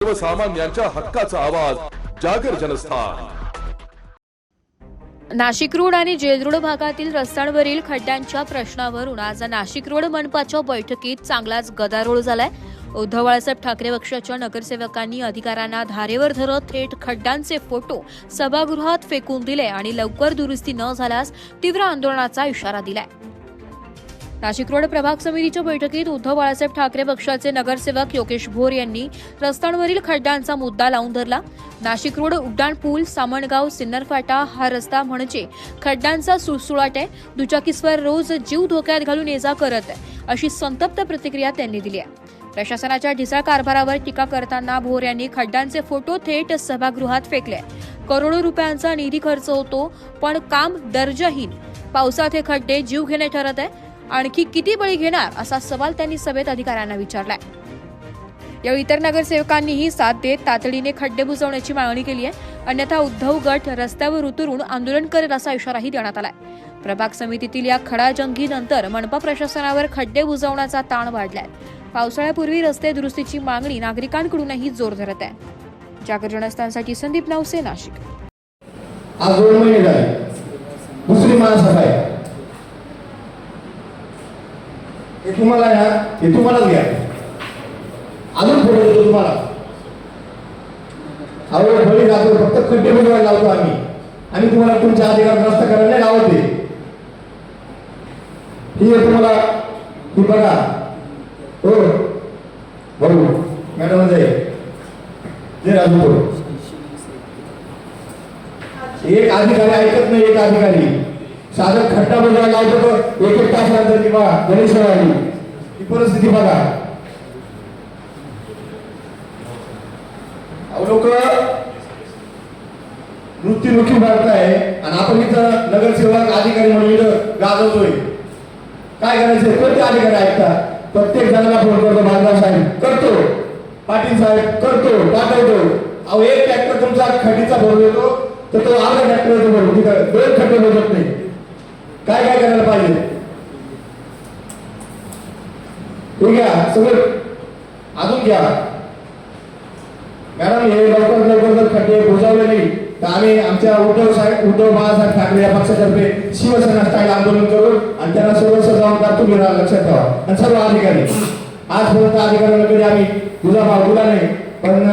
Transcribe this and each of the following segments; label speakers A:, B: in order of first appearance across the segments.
A: सर्वसामान्यांच्या हक्काचा आवाज जागर जनस्थान।
B: नाशिक रोड आणि जेलरोड भागातील रस्त्यांवरील खड्ड्यांच्या प्रश्नावरून आज नाशिक रोड मनपाच्या बैठकीत चांगलाच गदारोळ झालाय। उद्धव बाळासाहेब ठाकरे पक्षाच्या नगरसेवकांनी अधिकाऱ्यांना धारेवर धरत थेट खड्ड्यांचे फोटो सभागृहात फेकून दिले आणि लवकर दुरुस्ती न झाल्यास तीव्र आंदोलनाचा इशारा दिलाय। नाशिक रोड प्रभाग समितीच्या बैठकीत उद्धव बाळासाहेब ठाकरे पक्षाचे नगरसेवक योगेश भोर यांनी रस्त्यांवरील खड्ड्यांचा मुद्दा लावून धरला। नाशिक रोड उड्डाण पूल सामणगाव सिन्नर फाटा हा रस्ता म्हणजे खड्ड्यांचा सुळसुळाट आहे। दुचाकीस्वार रोज जीव धोक्यात घालून ये जा करत आहे, अशी संतप्त प्रतिक्रिया त्यांनी दिली आहे। प्रशासनाच्या ढिसाळ कारभारावर टीका करताना भोर यांनी खड्ड्यांचे फोटो थेट सभागृहात फेकले। करोडो रुपयांचा निधी खर्च होतो, पण काम दर्जाहीन। पावसात हे खड्डे जीव घेणे ठरत आहे। आणखी किती बळी घेणार असा सवाल त्यांनी सभेत अधिकाऱ्यांना विचारलाय। यावेळी इतर नगरसेवकांनीही साथ देत तातडीने खड्डे बुजवण्याची मागणी केली आहे, अन्यथा उद्धव गट रस्त्यावर उतरून आंदोलन करेल असा इशाराही देण्यात आलाय। प्रभाग समितीतील या खडाजंगीनंतर मनपा प्रशासनावर खड्डे बुजवण्याचा ताण वाढलाय। पावसाळ्यापूर्वी रस्ते दुरुस्तीची मागणी नागरिकांकडूनही जोर धरत आहे। जागर जनस्थानसाठी संदीप नावसे, नाशिक।
C: आज 2 महिने झाले दुसरी महासभा आहे। हे तुम्हालाच घ्या, अजून फोटो देतो तुम्हाला। आवड बळी जातो, फक्त खड्डे बुजवायला लावतो आम्ही तुम्हाला तुमच्या अधिकारात रस्ता करायला नाही लावत आहे। ही तुम्हाला ही बघा, हो बरोबर मॅडम जे राजू एक अधिकारी ऐकत नाही, एक अधिकारी साधा खड्डा बुजवायला लावतो तो एक तास नंतर किंवा गणेश आली ही परिस्थिती बघा। लोक मृत्युमुखी मारताय आणि आपण इथं नगरसेवक अधिकारी म्हणून इथं गाजवतोय। काय करायचं कोणते अधिकारी ऐकतात? प्रत्येक जणाला फोन करतो, बांधव साहेब करतो, पाटील साहेब करतो, पाठवतो। अहो एक ट्रॅक्टर तुमचा खड्डीचा भरून येतो तर तो अर्धा ट्रॅक्टर येतो भरून, तिथं 2 खड्डे भरत नाही। काय काय करायला पाहिजे हे घ्या, सगळं अजून घ्या मॅडम। हे लवकर जर खड्डे बुजवले नाही तर आम्ही आमच्या उद्धव बाळासाहेब ठाकरे या पक्षातर्फे शिवसेना स्टाईल आंदोलन करू आणि त्यांना सर्व जबाबदार तुम्ही लक्षात ठेवा। आणि सर्व अधिकारी आजपर्यंत अधिकाऱ्यांना कधी आम्ही तुझा भाव दिला नाही, पण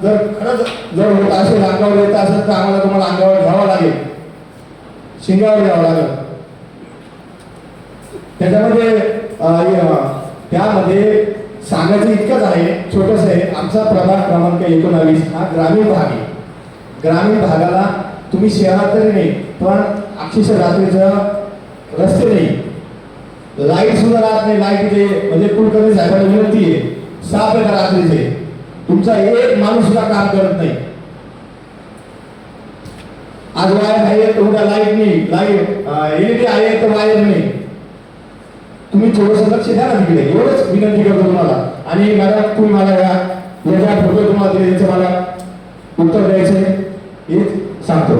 C: जर खरंच जर होत असेल, अंगावर येत असेल तर आम्हाला तुम्हाला अंगावर घ्यावं लागेल, शिंगावर घ्यावं लागेल। त्यामध्ये सांगायचं इतकंच आहे, छोटस आहे। आमचा प्रभाग क्रमांक 19 हा ग्रामीण भाग आहे। ग्रामीण भागाला तुम्ही शहरात तरी नाही, पण अक्षरशः रात्रीचं रस्ते नाही, लाईट सुद्धा राहत नाही। लाईट म्हणजे कुलकर्णी साहेबांना विनंती आहे, साफ आहे रात्रीचे, तुमचा एक माणूस सुद्धा काम करत नाही। आज वायर आहे तर उद्या लाईट नाही, लाईट एलईडी आहे तर वायर नाही। तुम्ही थोडंसं लक्ष द्या ना तिकडे, एवढंच विनंती करतो तुम्हाला। आणि मॅडम तुम्ही मला याच्या फोटो तुम्हाला द्यायचे, मला उत्तर द्यायचे हे सांगतो।